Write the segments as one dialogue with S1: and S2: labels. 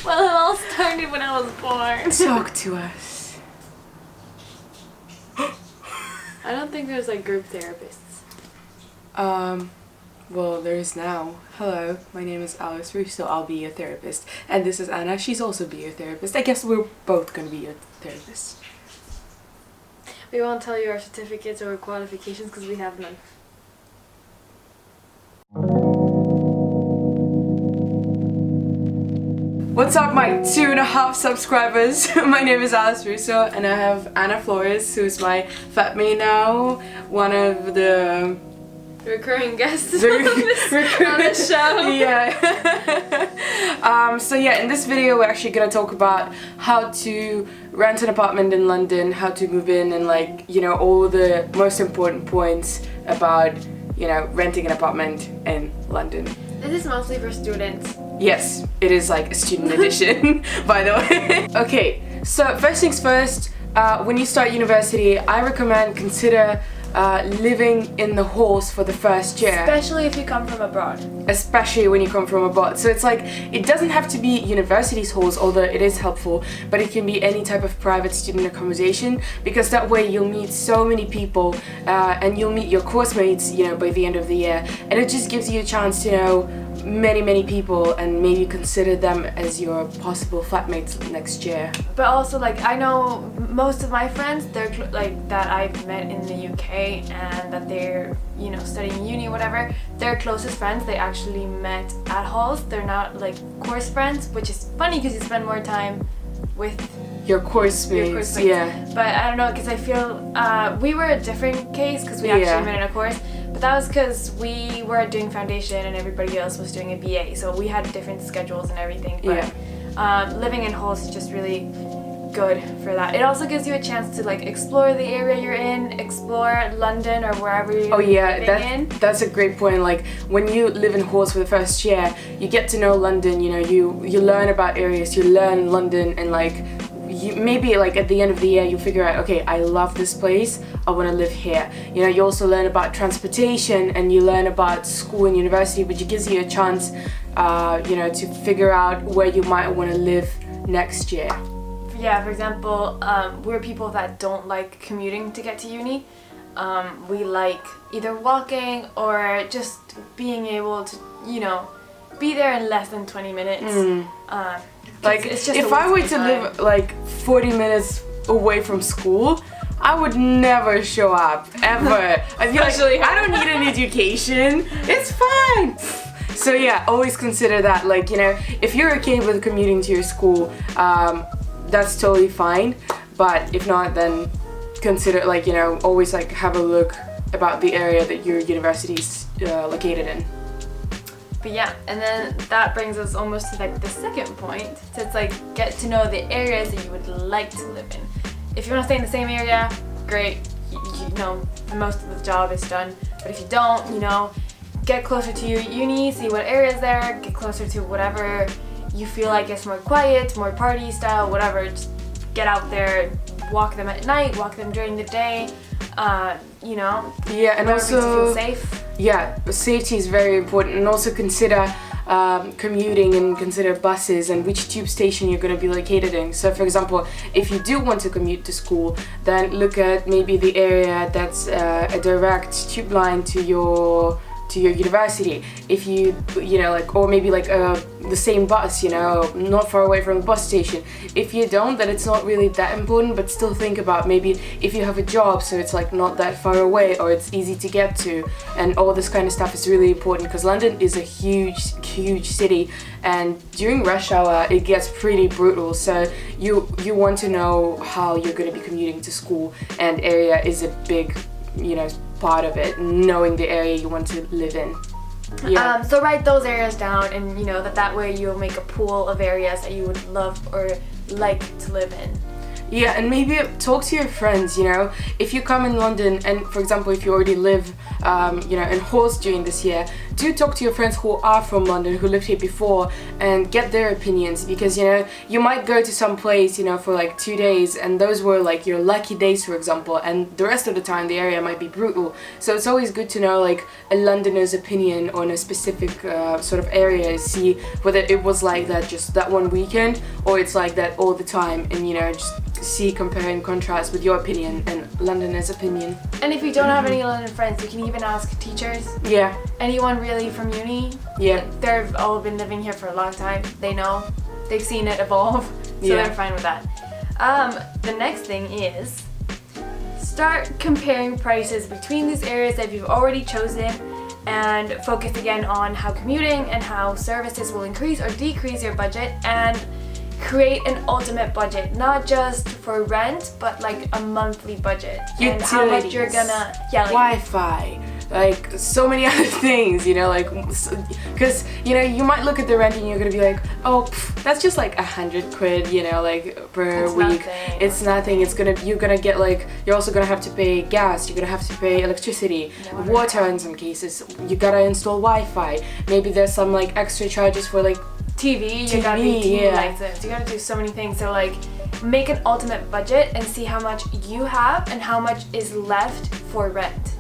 S1: Well, it all started when I was born.
S2: Talk to us.
S1: I don't think there's like group therapists.
S2: Well, there is now. Hello, my name is Alice Russo. I'll be your therapist. And this is Anna. She's also be your therapist. I guess we're both gonna be your therapists.
S1: We won't tell you our certificates or qualifications because we have none.
S2: What's up, my 2.5 subscribers? My name is Alice Russo, and I have Anna Flores, who's my FLATMATE now, one of the
S1: Recurring guests on the show.
S2: Yeah. So yeah, in this video we're actually gonna talk about how to rent an apartment in London, how to move in, and like, you know, all the most important points about, you know, renting an apartment in London.
S1: This is mostly for students.
S2: Yes, it is like a student edition, by the way. Okay, so first things first, when you start university, I recommend consider living in the halls for the first year.
S1: Especially if you come from abroad.
S2: Especially when you come from abroad. So it's like, it doesn't have to be university's halls, although it is helpful, but it can be any type of private student accommodation, because that way you'll meet so many people and you'll meet your course mates, you know, by the end of the year, and it just gives you a chance to know many people and maybe consider them as your possible flatmates next year.
S1: But also, like, I know most of my friends, they're like that I've met in the UK and that they're, you know, studying uni, whatever, their closest friends they actually met at halls. They're not like course friends, which is funny because you spend more time with
S2: your course mates. Yeah.
S1: But I don't know, because I feel we were a different case because we actually met in a course. But that was because we were doing foundation and everybody else was doing a BA, so we had different schedules and everything. But living in halls is just really good for that. It also gives you a chance to like explore the area you're in, explore London or wherever you're living in.
S2: That's a great point. Like, when you live in halls for the first year, you get to know London. You know, you learn about areas, you learn London, and like, you maybe like at the end of the year you figure out, okay, I love this place, I want to live here. You know, you also learn about transportation and you learn about school and university, which gives you a chance, you know, to figure out where you might want to live next year.
S1: Yeah, for example, we're people that don't like commuting to get to uni. We like either walking or just being able to, you know, be there in less than 20 minutes.
S2: Like,
S1: it's just
S2: if I were to live like 40 minutes away from school, I would never show up, ever. I feel like I don't need an education, it's fine. So yeah, always consider that. Like, you know, if you're okay with commuting to your school, that's totally fine. But if not, then consider, like, you know, always like have a look about the area that your university's located in.
S1: But yeah, and then that brings us almost to like the second point. So it's like, get to know the areas that you would like to live in. If you want to stay in the same area, great, you know, most of the job is done. But if you don't, you know, get closer to your uni, see what areas there, get closer to whatever you feel like is more quiet, more party style, whatever. Just get out there, walk them at night, walk them during the day, you know.
S2: Yeah, and also
S1: feel safe.
S2: Yeah, safety is very important, and also consider commuting and consider buses and which tube station you're going to be located in. So for example, if you do want to commute to school, then look at maybe the area that's a direct tube line to your university. If you know, like, or maybe like the same bus, you know, not far away from the bus station. If you don't, then it's not really that important, but still think about maybe if you have a job, so it's like not that far away or it's easy to get to, and all this kind of stuff is really important because London is a huge city, and during rush hour it gets pretty brutal. So you want to know how you're going to be commuting to school, and area is a big, you know, part of it, knowing the area you want to live in. Yeah.
S1: So write those areas down, and you know that way you'll make a pool of areas that you would love or like to live in.
S2: Yeah, and maybe talk to your friends, you know. If you come in London and, for example, if you already live, in Horse during this year, do talk to your friends who are from London, who lived here before, and get their opinions, because, you know, you might go to some place, you know, for like 2 days, and those were like your lucky days, for example, and the rest of the time the area might be brutal. So it's always good to know like a Londoner's opinion on a specific sort of area, see whether it was like that just that one weekend, or it's like that all the time, and, you know, just see, compare and contrast with your opinion and Londoner's opinion.
S1: And if you don't have any London friends, you can even ask teachers.
S2: Yeah.
S1: Anyone really from uni.
S2: Yeah.
S1: They've all been living here for a long time. They know. They've seen it evolve. So they're fine with that. The next thing is start comparing prices between these areas that you've already chosen, and focus again on how commuting and how services will increase or decrease your budget, and create an ultimate budget, not just for rent, but like a monthly budget.
S2: Utilities,
S1: and how much you're gonna,
S2: Wi-Fi, like so many other things, you know, like, because, you know, you might look at the rent and you're gonna be like, oh, that's just like 100 quid, you know, like per week.
S1: Nothing.
S2: It's nothing. You're gonna get like, you're also gonna have to pay gas, you're gonna have to pay electricity, water in some cases, you gotta install Wi-Fi, maybe there's some like extra charges for like
S1: TV, you gotta be TV license, you gotta do so many things. So like, make an ultimate budget and see how much you have and how much is left for rent.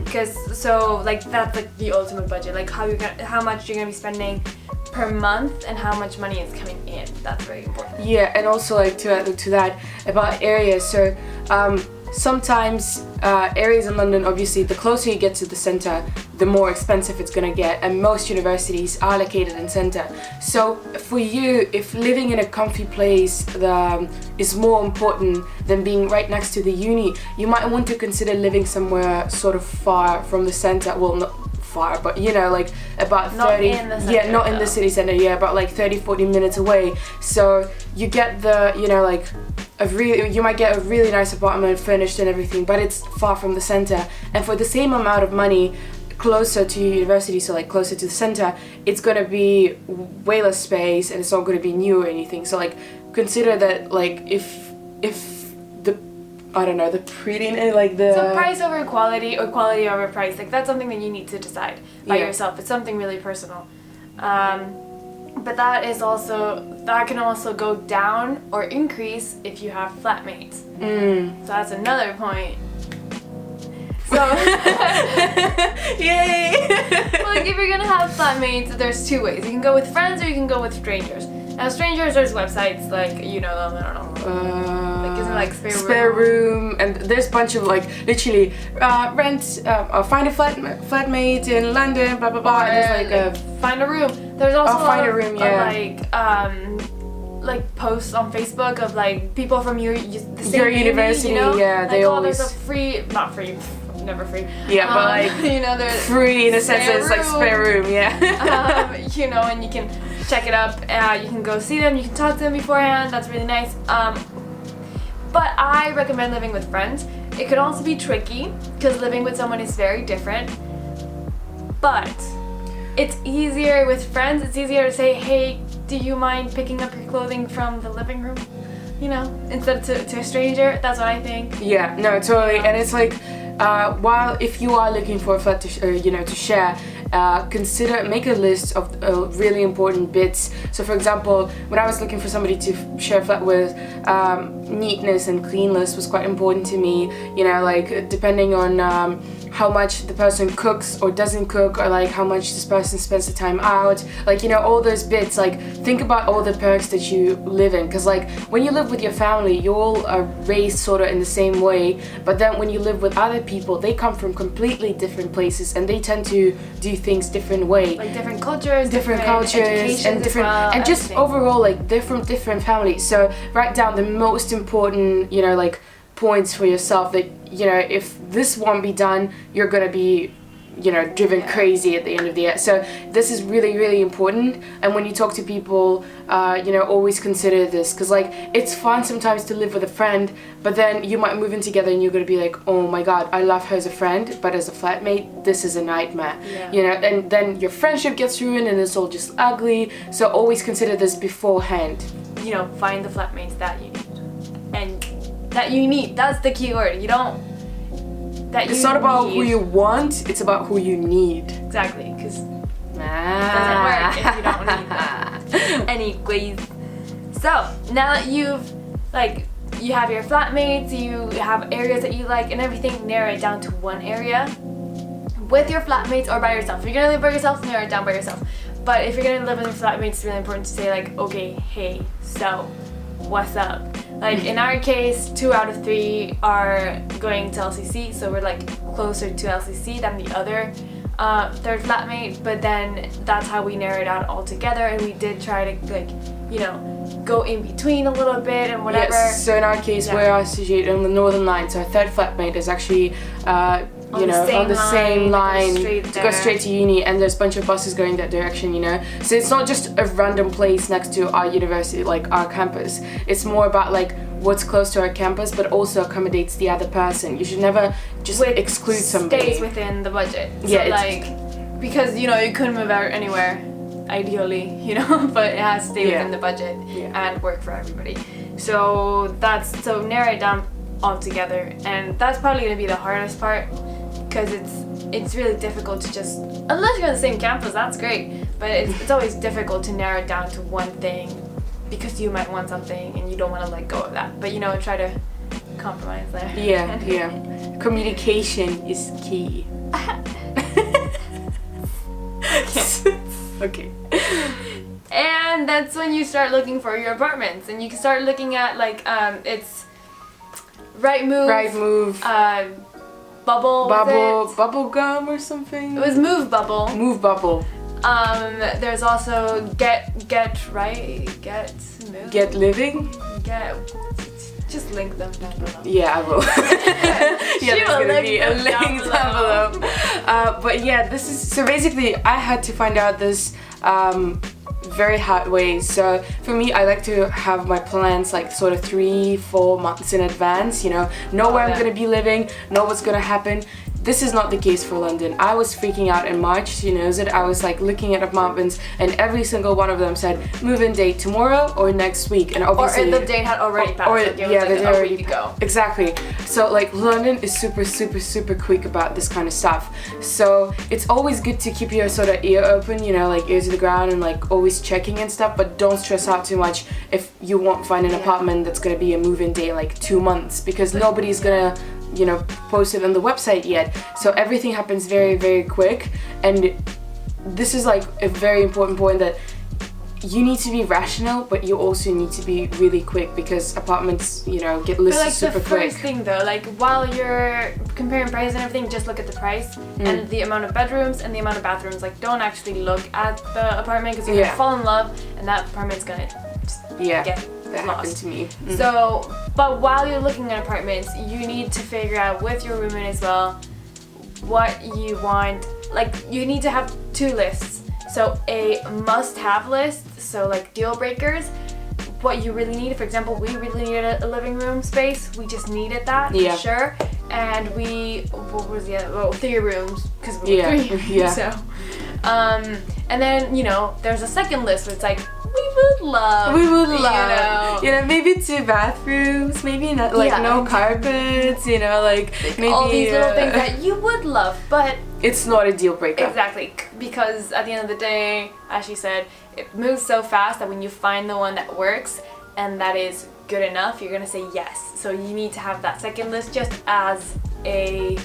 S1: Because so like that's like the ultimate budget, like how much you're gonna be spending per month and how much money is coming in. That's very important.
S2: Yeah, and also like to add to that about areas. So sometimes areas in London, obviously, the closer you get to the center, the more expensive it's gonna get, and most universities are located in center. So for you, if living in a comfy place is more important than being right next to the uni, you might want to consider living somewhere sort of far from the center. Well, not far, but, you know, like about 30,
S1: not in the center,
S2: yeah, not in the city center, yeah, about like 30-40 minutes away. So you get the, you know, like you might get a really nice apartment, furnished and everything, but it's far from the center, and for the same amount of money closer to your university, so like closer to the center, it's gonna be way less space and it's not gonna be new or anything. So like consider that, like, if the, I don't know, the prettiness, like the...
S1: So price over quality or quality over price, like that's something that you need to decide by yourself. It's something really personal. But that can also go down or increase if you have flatmates. So that's another point. So,
S2: yay!
S1: Like if you're gonna have flatmates, there's two ways. You can go with friends or you can go with strangers. Now strangers, there's websites like, you know them, I don't know. Like isn't it like
S2: Spare Room, and there's a bunch of like literally rent or find a flatmate in London, blah blah blah. And there's like
S1: find a room. There's also
S2: find a room,
S1: like posts on Facebook of like people from your
S2: university,
S1: you know?
S2: yeah,
S1: like,
S2: they always
S1: there's a free, not free, never free.
S2: Yeah, but like
S1: you know, there's
S2: free in a sense that it's like spare room, yeah.
S1: You know, and you can check it up. You can go see them. You can talk to them beforehand. That's really nice. But I recommend living with friends. It could also be tricky because living with someone is very different. But it's easier with friends. It's easier to say, hey, do you mind picking up your clothing from the living room? You know, instead of to a stranger. That's what I think.
S2: Yeah, no, totally. And it's like, while if you are looking for a flat to share, make a list of really important bits. So for example, when I was looking for somebody to share a flat with, neatness and cleanliness was quite important to me, you know, like depending on how much the person cooks or doesn't cook, or like how much this person spends the time out, like, you know, all those bits. Like think about all the perks that you live in, because like when you live with your family, you all are raised sort of in the same way, but then when you live with other people, they come from completely different places and they tend to do things different way,
S1: like different cultures
S2: and different and just overall like different families. So write down the most important, you know, like points for yourself that, you know, if this won't be done, you're gonna be, you know, driven crazy at the end of the year. So this is really, really important. And when you talk to people, you know, always consider this, because like it's fun sometimes to live with a friend, but then you might move in together and you're gonna be like, oh my god, I love her as a friend, but as a flatmate, this is a nightmare. You know, and then your friendship gets ruined and it's all just ugly. So always consider this beforehand.
S1: You know, find the flatmates that you need, and that you need. That's the key word. You don't. That
S2: It's
S1: you
S2: not about
S1: need.
S2: who you want, it's about who you need.
S1: Exactly, because it
S2: Doesn't
S1: doesn't work if you don't need them. Anyways, so now that you have your flatmates, you have areas that you like and everything, narrow it down to one area with your flatmates or by yourself. If you're gonna live by yourself, narrow it down by yourself. But if you're gonna live with your flatmates, it's really important to say like, okay, hey, so what's up? Like in our case, 2 out of 3 are going to LCC, so we're like closer to LCC than the other third flatmate. But then that's how we narrowed out all together, and we did try to like, you know, go in between a little bit and whatever.
S2: Yes, so in our case, we're situated on the northern line, so our third flatmate is actually on the same line to go straight to uni, and there's a bunch of buses going that direction, you know. So it's not just a random place next to our university, like our campus. It's more about like what's close to our campus, but also accommodates the other person. You should never just exclude somebody.
S1: Stays within the budget.
S2: Yeah,
S1: so like, because you know you couldn't move out anywhere, ideally, you know, but it has to stay within the budget and work for everybody. So narrow it down altogether, and that's probably gonna be the hardest part, because it's really difficult to just, unless you're on the same campus, that's great, but it's always difficult to narrow it down to one thing, because you might want something and you don't want to let go of that, but you know, try to compromise there.
S2: Yeah. Communication is key. Okay.
S1: And that's when you start looking for your apartments, and you can start looking at like it's Rightmove,
S2: Bubble gum or something.
S1: It was Move Bubble.
S2: Move Bubble.
S1: There's also Get
S2: Living.
S1: Just link them down below.
S2: Yeah, I will. Yeah, there's gonna be a link down below. But yeah, this is so basically I had to find out this very hard way. So for me, I like to have my plans like sort of 3-4 months in advance, you know where I'm gonna be living, know what's gonna happen. This is not the case for London. I was freaking out in March, she knows it. I was like looking at apartments, and every single one of them said move-in date tomorrow or next week, and obviously
S1: the date had already passed.
S2: Or
S1: like,
S2: yeah, the date already
S1: passed.
S2: Exactly. So like London is super quick about this kind of stuff. So it's always good to keep your sort of ear open, you know, like ear to the ground, and like always checking and stuff. But don't stress out too much if you won't find an apartment that's gonna be a move-in date like 2 months, because nobody's gonna, you know, post it on the website yet. So everything happens very quick, and this is like a very important point, that you need to be rational, but you also need to be really quick, because apartments, you know, get listed super quick.
S1: But like the first thing though, like while you're comparing price and everything, just look at the price and the amount of bedrooms and the amount of bathrooms. Like don't actually look at the apartment, because you're gonna fall in love and that apartment's gonna just get
S2: that happened to me.
S1: So, but while you're looking at apartments, you need to figure out with your roommate as well what you want. Like you need to have 2 lists. So a must-have list, so like deal breakers, what you really need. For example, we really needed a living room space. We just needed that, for sure. And what was the other? Well, 3 rooms, because we were 3.
S2: Yeah.
S1: So, and then, you know, there's a second list where it's like, we would love,
S2: you know, maybe 2 bathrooms, maybe not, like no carpets, you know, like maybe
S1: all these little things that you would love, but
S2: it's not a deal breaker.
S1: Exactly, because at the end of the day, as she said, it moves so fast that when you find the one that works and that is good enough, you're gonna say yes. So you need to have that second list just as a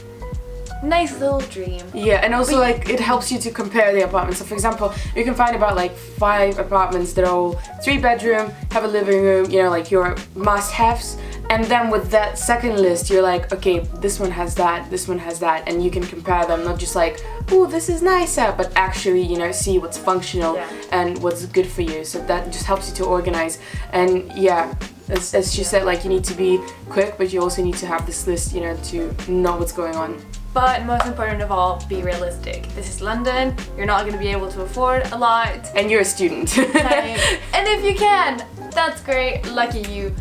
S1: nice little dream.
S2: Yeah, and also like it helps you to compare the apartments. So for example, you can find about like 5 apartments that are all 3 bedroom, have a living room, you know, like your must-haves. And then with that second list, you're like, okay, this one has that, this one has that, and you can compare them, not just like, oh, this is nicer, but actually, you know, see what's functional and what's good for you. So that just helps you to organize. And yeah, as she said, like you need to be quick, but you also need to have this list, you know, to know what's going on.
S1: But most important of all, be realistic. This is London, you're not going to be able to afford a lot.
S2: And you're a student.
S1: And if you can, that's great, lucky you.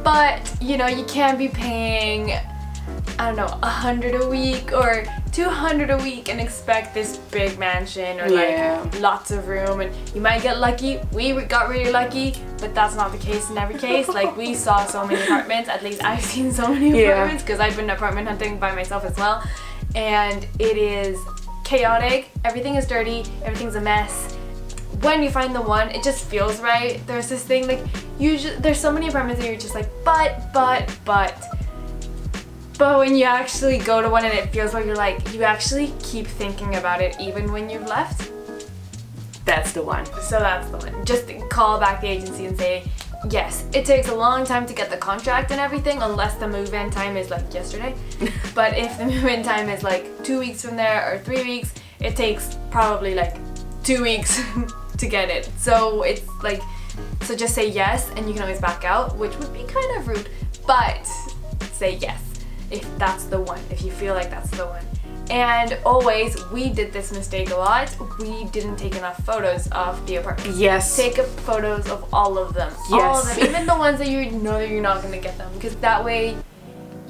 S1: But, you know, you can't be paying, I don't know, $100 a week or $200 a week and expect this big mansion or
S2: Yeah.
S1: like lots of room, and you might get lucky. We got really lucky, but that's not the case in every case. Like we saw so many apartments, at least I've seen so many apartments because I've been apartment hunting by myself as well, and it is chaotic. Everything is dirty, everything's a mess. When you find the one, it just feels right. There's this thing like usually there's so many apartments that you're just like but when you actually go to one and it feels like you're like, you actually keep thinking about it even when you've left.
S2: That's the one.
S1: So that's the one. Just call back the agency and say, yes, it takes a long time to get the contract and everything, unless the move-in time is like yesterday. But if the move-in time is like 2 weeks from there or 3 weeks, it takes probably like 2 weeks to get it. So it's like, so just say yes and you can always back out, which would be kind of rude, but say yes if that's the one, if you feel like that's the one. And always, we did this mistake a lot, we didn't take enough photos of the apartment.
S2: Yes.
S1: Take up photos of all of them.
S2: Yes.
S1: All of them, even the ones that you know that you're not going to get them, because that way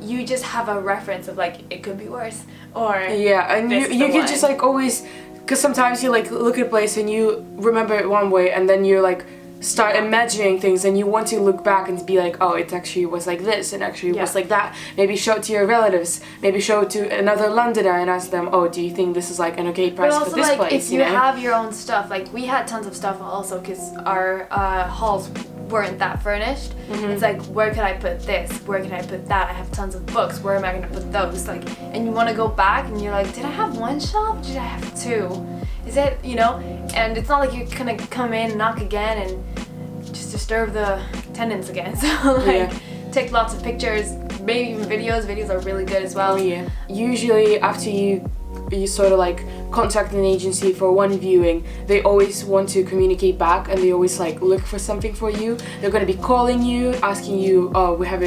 S1: you just have a reference of like, it could be worse, or
S2: yeah, and you can just like always, because sometimes you like look at a place and you remember it one way and then you like start imagining things and you want to look back and be like, oh, it actually was like this and actually was like that. Maybe show it to your relatives, maybe show it to another Londoner and ask them, oh, do you think this is like an okay price for this
S1: like,
S2: place?
S1: If you have your own stuff, like we had tons of stuff also because our halls weren't that furnished. It's like, where could I put this? Where can I put that? I have tons of books. Where am I going to put those? Like, and you want to go back and you're like, did I have one shelf? Did I have two? Is it, you know? And it's not like you're gonna come in, knock again, and just disturb the tenants again. So like, take lots of pictures, maybe even videos. Videos are really good as well.
S2: Oh yeah. Usually after you sort of like contact an agency for one viewing, they always want to communicate back and they always like look for something for you. They're going to be calling you, asking you, oh, we have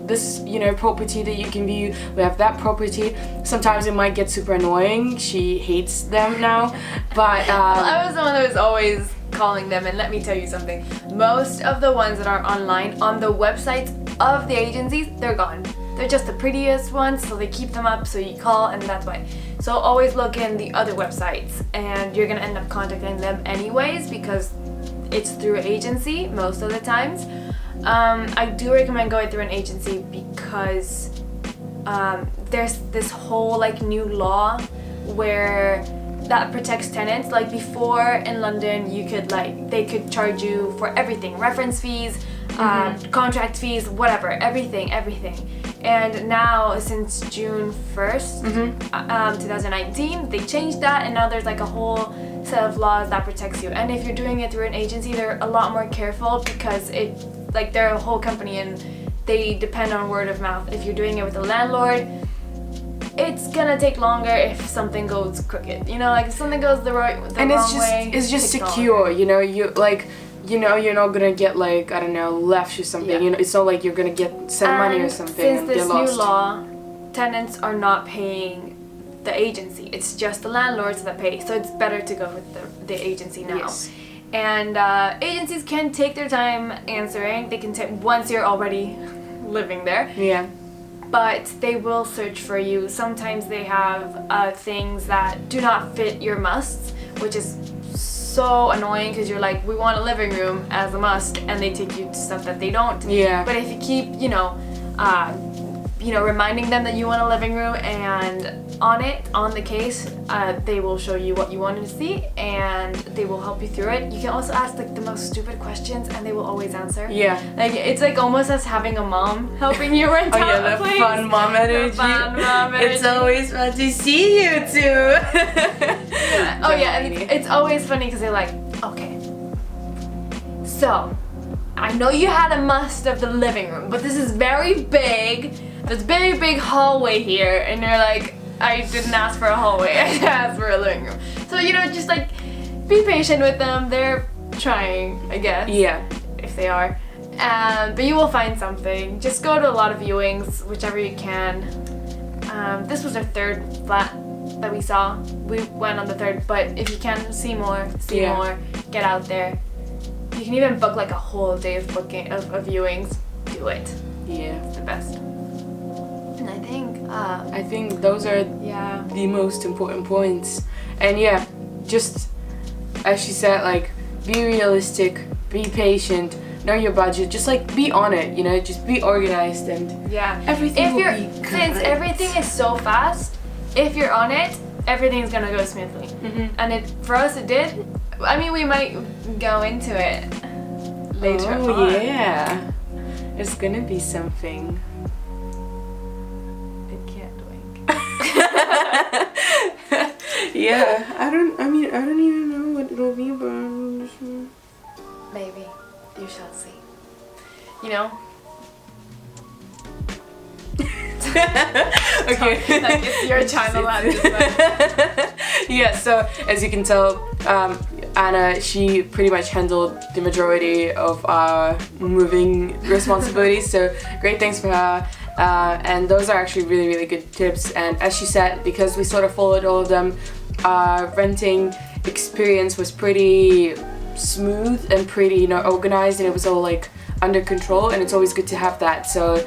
S2: this, you know, property that you can view, we have that property. Sometimes it might get super annoying. She hates them now, but
S1: well, I was the one that was always calling them, and let me tell you something, most of the ones that are online on the websites of the agencies, they're gone. They're just the prettiest ones, so they keep them up, so you call, and that's why. So always look in the other websites, and you're gonna end up contacting them anyways because it's through an agency most of the times. I do recommend going through an agency because there's this whole like new law where that protects tenants. Like before in London, you could they could charge you for everything, reference fees, contract fees, whatever, everything. And now since June 1st, 2019, they changed that, and now there's like a whole set of laws that protects you. And if you're doing it through an agency, they're a lot more careful because they're a whole company and they depend on word of mouth. If you're doing it with a landlord, it's gonna take longer if something goes crooked. You know, like if something goes the wrong way.
S2: It's just secure. Longer. You know, you're not gonna get like, I don't know, left or something. You know, it's not like you're gonna send money or something
S1: since
S2: and
S1: this
S2: get lost.
S1: new law, tenants are not paying the agency. It's just the landlords that pay. So it's better to go with the agency now.
S2: Yes.
S1: And agencies can take their time answering. They can take once you're already living there.
S2: Yeah.
S1: But they will search for you. Sometimes they have things that do not fit your musts, which is so annoying because you're like, we want a living room as a must, and they take you to stuff that they don't.
S2: Yeah.
S1: But if you keep, reminding them that you want a living room and on the case, they will show you what you wanted to see and they will help you through it. You can also ask like the most stupid questions and they will always answer.
S2: Yeah.
S1: Like it's like almost as having a mom helping you rent out a place.
S2: Fun mom energy. It's always fun to see you too.
S1: Oh yeah, and it's always funny because they're like, okay, so I know you had a must of the living room, but this is very big. There's a very big hallway here, and you're like, I didn't ask for a hallway, I asked for a living room. So, just like, be patient with them. They're trying, I guess.
S2: Yeah.
S1: If they are. But you will find something. Just go to a lot of viewings, whichever you can. This was our third flat that we saw. We went on the third, but if you can see more, get out there. You can even book like a whole day of viewings. Do it.
S2: Yeah.
S1: It's the best. And
S2: I think those are
S1: yeah.
S2: the most important points. And yeah, just as she said, like, be realistic, be patient, know your budget, just like be on it, you know, just be organized and
S1: Yeah.
S2: everything will be good.
S1: Since everything is so fast, if you're on it, everything's gonna go smoothly. And for us it did. I mean, we might go into it later on.
S2: Oh yeah. It's gonna be something.
S1: It can't wink.
S2: Yeah, I don't even know what it'll be, but
S1: Maybe. You shall see. You know?
S2: okay.
S1: Like it's your channel at this point.
S2: Yeah, so as you can tell, Anna, she pretty much handled the majority of our moving responsibilities, so great thanks for her. And those are actually really, really good tips. And as she said, because we sort of followed all of them, our renting experience was pretty smooth and pretty, you know, organized, and it was all like under control, and it's always good to have that. So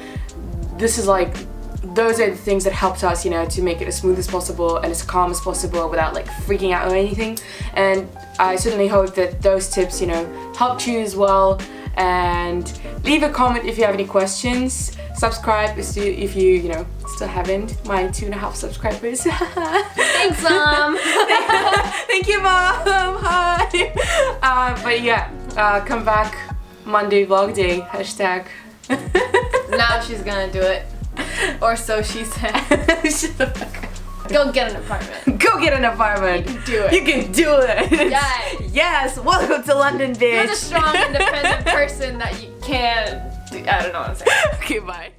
S2: this is like, those are the things that helped us, you know, to make it as smooth as possible and as calm as possible without like freaking out or anything. And I certainly hope that those tips, you know, helped you as well. And leave a comment if you have any questions. Subscribe if you, you know, still haven't. My 2.5 subscribers.
S1: Thanks, Mom.
S2: Thank you, Mom. Hi. But yeah, come back Monday vlog day. #.
S1: Now she's gonna do it. Or so she said.
S2: Shut the fuck up.
S1: Go get an apartment.
S2: Go get an apartment.
S1: You can do it.
S2: You can do it.
S1: Yes.
S2: Yes. Welcome to London, bitch.
S1: You're the strong, independent person that you can't. I don't know what I'm saying.
S2: Okay, bye.